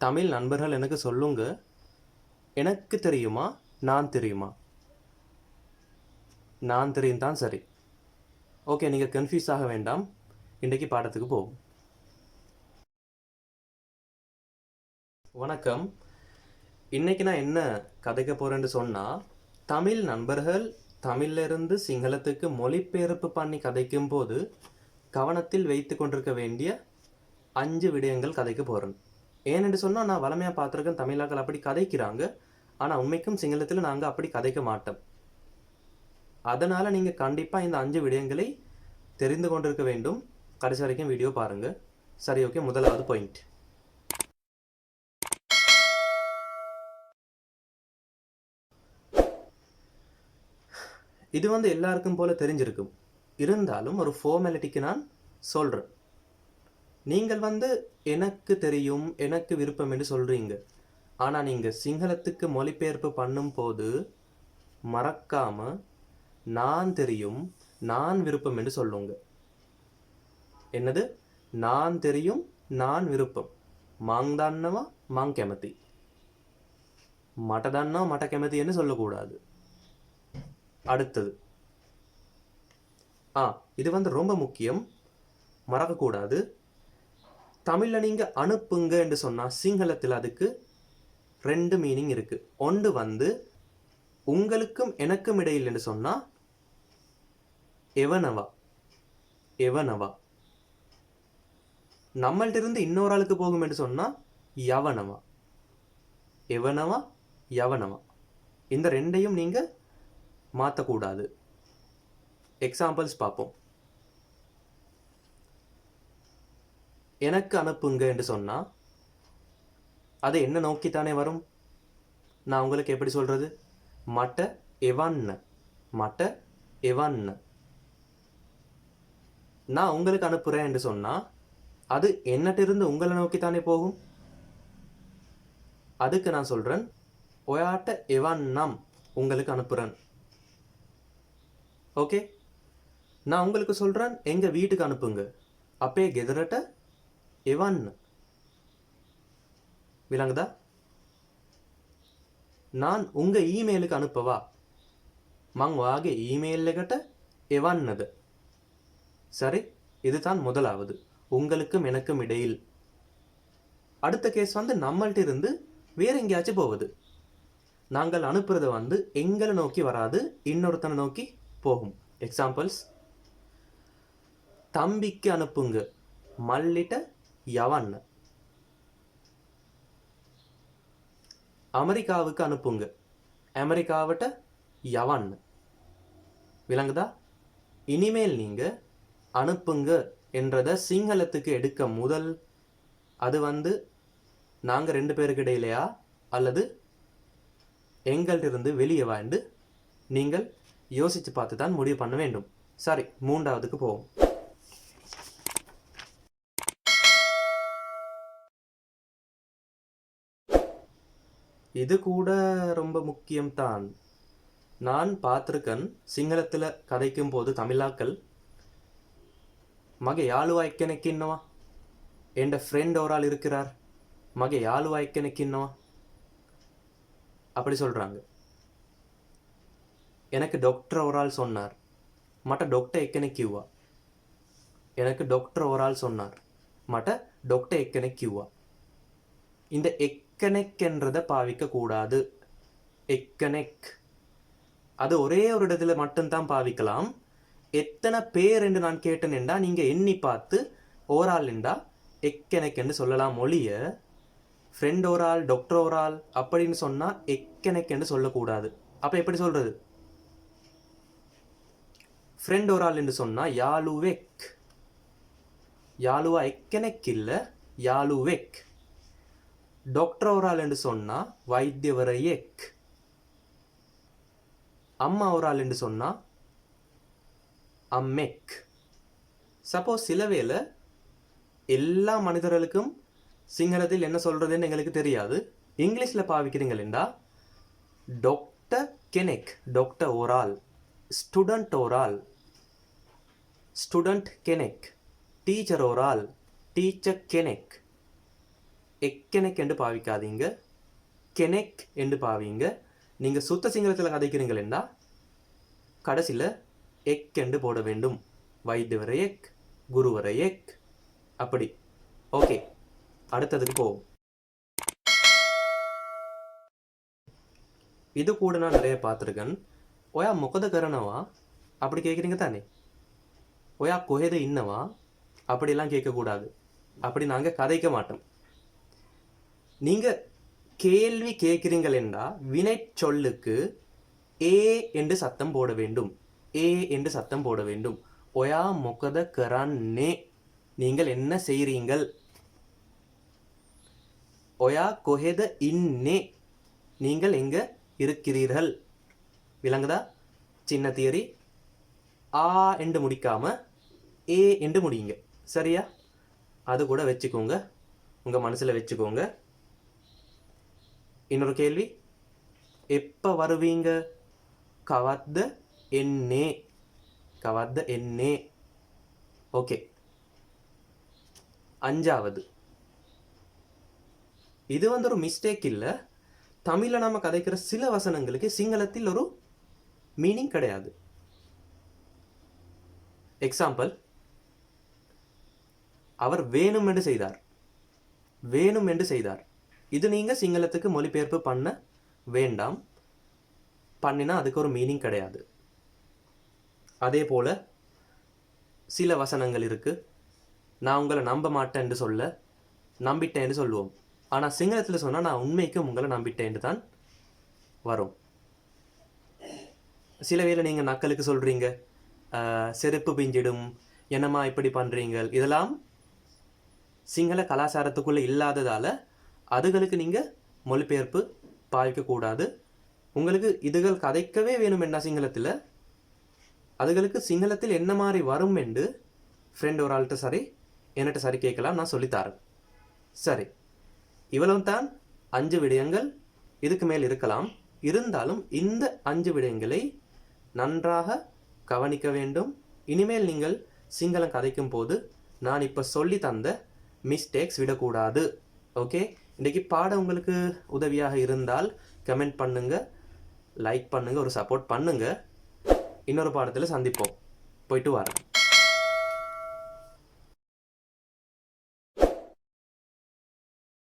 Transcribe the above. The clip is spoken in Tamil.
தமிழ் நண்பர்கள் எனக்கு சொல்லுங்க. எனக்கு தெரியுமா? நான் தெரியுமா? நான் தெரியும் தான் சரி. ஓகே, நீங்கள் கன்ஃபியூஸ் ஆக வேண்டாம். இன்றைக்கு பாடத்துக்கு போவோம். வணக்கம். இன்னைக்கு நான் என்ன கதைக்க போகிறேன்னு சொன்னால், தமிழ் நண்பர்கள் தமிழிலிருந்து சிங்களத்துக்கு மொழிபெயர்ப்பு பண்ணி கதைக்கும் போது கவனத்தில் வைத்து கொண்டிருக்க வேண்டிய 5 விடயங்கள் கதைக்க போகிறேன். ஏனென்று சொன்னால், நான் வளமையாக பார்த்துருக்கேன் தமிழாக்கள் அப்படி கதைக்கிறாங்க. ஆனால் உண்மைக்கும் சிங்களத்தில் நாங்கள் அப்படி கதைக்க மாட்டோம். அதனால் நீங்கள் கண்டிப்பாக இந்த 5 விடயங்களை தெரிந்து கொண்டிருக்க வேண்டும். கடைசி வரைக்கும் வீடியோ பாருங்கள். சரி, ஓகே. முதலாவது பாயிண்ட். இது எல்லாருக்கும் போல தெரிஞ்சிருக்கும். இருந்தாலும் ஒரு ஃபார்மாலிட்டிக்கு நான் சொல்கிறேன். நீங்கள் எனக்கு தெரியும், எனக்கு விருப்பம் என்று சொல்கிறீங்க. ஆனால் நீங்கள் சிங்களத்துக்கு மொழிபெயர்ப்பு பண்ணும் போது மறக்காமல் நான் தெரியும், நான் விருப்பம் என்று சொல்லுங்க. என்னது? நான் தெரியும், நான் விருப்பம். மாங் தன்னவா மாங் கெமதி, மட்ட தன்னா மட்ட கெமதி என்று சொல்லக்கூடாது. அடுத்தது, இது ரொம்ப முக்கியம், மறக்கக்கூடாது. தமிழில் நீங்கள் அனுப்புங்க என்று சொன்னால் சிங்களத்தில் அதுக்கு 2 மீனிங் இருக்குது. ஒன்று உங்களுக்கும் எனக்கும் இடையில் என்று சொன்னால் எவனவா, எவனவா. நம்மள்ட்ட இருந்து இன்னொரு ஆளுக்கு போகும் என்று சொன்னால் யவனவா, எவனவா, யவனவா. இந்த 2ஐயும் நீங்கள் மாற்றக்கூடாது. எக்ஸாம்பிள்ஸ் பார்ப்போம். எனக்கு அனுப்புங்க என்று சொன்னால் அது என்ன நோக்கித்தானே வரும்? நான் உங்களுக்கு எப்படி சொல்கிறது? மட்ட எவன்ன, மட்ட எவன்ன. நான் உங்களுக்கு அனுப்புகிறேன் என்று சொன்னால் அது என்னட்டிருந்து உங்களை நோக்கித்தானே போகும். அதுக்கு நான் சொல்கிறேன், ஒயாட்ட எவன்னம் உங்களுக்கு அனுப்புகிறேன். ஓகே, நான் உங்களுக்கு சொல்கிறேன் எங்கள் வீட்டுக்கு அனுப்புங்க. அப்பே கெதரட்ட எவன் விளங்குதா? நான் உங்கள் இமெயிலுக்கு அனுப்பவா? மங் வாගේ இமெயில் එකට එවන්නද? சரி, இதுதான் முதலாவது, உங்களுக்கும் எனக்கும் இடையில். அடுத்த கேஸ் நம்மள்ட்ட இருந்து வேற எங்கேயாச்சும் போகுது. நாங்கள் அனுப்புறது எங்களை நோக்கி வராது, இன்னொருத்தனை நோக்கி போகும். எக்ஸாம்பிள்ஸ், தம்பிக்கு அனுப்புங்க மல்லிட்ட யவன். அமெரிக்காவுக்கு அனுப்புங்க அமெரிக்காவிட்ட யவன். விளங்குதா? இனிமேல் நீங்கள் அனுப்புங்க என்றதை சிங்களத்துக்கு எடுக்க முதல் அது நாங்கள் 2 பேருக்கு இடையிலையா அல்லது எங்கள்டிருந்து வெளியே வாழ்ந்து நீங்கள் யோசித்து பார்த்து தான் முடிவு பண்ண வேண்டும். சரி, 3ஆவதுக்கு போவோம். இது கூட ரொம்ப முக்கியம்தான். நான் பார்த்துருக்கேன் சிங்களத்தில் கதைக்கும் போது தமிழாக்கள் மகை யாழுவா எக்கனைக்கின்னவா, என் ஃப்ரெண்ட் ஒரு ஆள் இருக்கிறார், மகை யாழுவா எக்கனைக்கின்னவா அப்படி சொல்கிறாங்க. எனக்கு டாக்டர் ஒரு ஆள் சொன்னார், மட்ட டாக்டர் எக்கனைக்குவா. எனக்கு டாக்டர் ஒரு ஆள் சொன்னார், மட்ட டாக்டர் எக்கனைக்குவா. இந்த எக்கனெக் என்றதை பாவிக்க கூடாது. எக்கனெக் அது ஒரே ஒரு இடத்துல மட்டும்தான் பாவிக்கலாம். எத்தனை பேர் என்று நான் கேட்டேன்டா நீங்கள் எண்ணி பார்த்து ஓரால் என்றா எக்கனெக் என்று சொல்லலாம். மொழிய ஃப்ரெண்ட் ஒரு ஆள், டாக்டர் ஒரு ஆள் அப்படின்னு சொன்னால் எக்கனெக் என்று சொல்லக்கூடாது. அப்போ எப்படி சொல்றது? ஃப்ரெண்ட் ஒரு ஆள் என்று சொன்னால் யாழுவெக். யாழுவா எக்கனெக் இல்லை, யாழுவெக். டாக்டர் ஒரு ஆள் என்று சொன்னால் வைத்தியவரையெக். அம்மா ஒரு ஆள் என்று சொன்னால் அம்மெக். சப்போஸ் சில வேளை எல்லா மனிதர்களுக்கும் சிங்களத்தில் என்ன சொல்கிறதுன்னு எங்களுக்கு தெரியாது, இங்கிலீஷில் பாவிக்கிறீங்களா டாக்டர் கெனெக், டாக்டர் ஒரு ஆள். ஸ்டூடெண்ட் ஒரு ஆள், ஸ்டூடெண்ட் கெனெக். டீச்சர் ஒரு ஆள், டீச்சர் கெனெக். எக்கெனெக் என்று பாவிக்காதீங்க, கெனெக் என்று பாவிங்க. நீங்கள் சுத்த சிங்களத்தில் கதைக்கிறீங்களா கடைசியில் எக் என்று போட வேண்டும். வைத்தியவரை எக், குருவரை எக், அப்படி. ஓகே, அடுத்ததுக்கு போவோம். இது கூட நான் நிறைய பார்த்துருக்கேன். ஒயா මොකද කරනවා அப்படி கேட்குறீங்க தானே. ஒயா කොහෙද ඉන්නවා அப்படிலாம் கேட்கக்கூடாது. அப்படி நாங்கள் கதைக்க மாட்டோம். நீங்கள் கேள்வி கேட்குறீங்கள் என்றால் வினை சொல்லுக்கு ஏ என்று சத்தம் போட வேண்டும். ஏ என்று சத்தம் போட வேண்டும். ஒயா මොකද කරන්නේ, நீங்கள் என்ன செய்கிறீங்கள். ஒயா கொஹெத இன்னே, நீங்கள் எங்கே இருக்கிறீர்கள். விளங்குதா? சின்ன தியரி. ஆ என்று முடிக்காம ஏ என்று முடியுங்க. சரியா? அது கூட வச்சுக்கோங்க, உங்கள் மனசில் வச்சுக்கோங்க. இன்னொரு கேள்வி, எப்போ வருவீங்க. கவத்த எண்ணே, கவத்த எண்ணே. ஓகே, அஞ்சாவது, இது ஒரு மிஸ்டேக் இல்லை. தமிழில் நம்ம கதைக்கிற சில வசனங்களுக்கு சிங்களத்தில் ஒரு மீனிங் கிடையாது. எக்ஸாம்பிள், அவர் வேணும் என்று செய்தார், வேணும் என்று செய்தார். இது நீங்கள் சிங்களத்துக்கு மொழிபெயர்ப்பு பண்ண வேண்டாம். பண்ணினா அதுக்கு ஒரு மீனிங் கிடையாது. அதே போல் சில வசனங்கள் இருக்குது. நான் உங்களை நம்ப மாட்டேன் என்று சொல்ல நம்பிட்டேன்னு சொல்லுவோம். ஆனால் சிங்களத்தில் சொன்னால் நான் உண்மைக்கு உங்களை நம்பிட்டேன்னு தான் வரும். சில வேளை நீங்கள் நக்கலுக்கு சொல்கிறீங்க, செருப்பு பிஞ்சிடும், என்னம்மா இப்படி பண்ணுறீங்க. இதெல்லாம் சிங்கள கலாச்சாரத்துக்குள்ளே இல்லாததால் அதுகளுக்கு நீங்கள் மொழிபெயர்ப்பு பாய்க்கக்கூடாது. உங்களுக்கு இதுகள் கதைக்கவே வேணும் என்ன சிங்களத்தில், அதுகளுக்கு சிங்களத்தில் என்ன மாதிரி வரும் என்று ஃப்ரெண்ட் ஒரு ஆள்கிட்ட சரி என்கிட்ட சரி கேட்கலாம், நான் சொல்லித்தரேன். சரி, இவ்வளவு தான் 5 விடயங்கள். இதுக்கு மேல் இருக்கலாம். இருந்தாலும் இந்த 5 விடயங்களை நன்றாக கவனிக்க வேண்டும். இனிமேல் நீங்கள் சிங்களம் கதைக்கும் போது நான் இப்போ சொல்லி தந்த மிஸ்டேக்ஸ் விடக்கூடாது. ஓகே, இன்றைக்கி பாடம் உங்களுக்கு உதவியாக இருந்தால் கமெண்ட் பண்ணுங்கள், லைக் பண்ணுங்கள், ஒரு சப்போர்ட் பண்ணுங்கள். இன்னொரு பாடத்தில் சந்திப்போம். போயிட்டு வரேன்.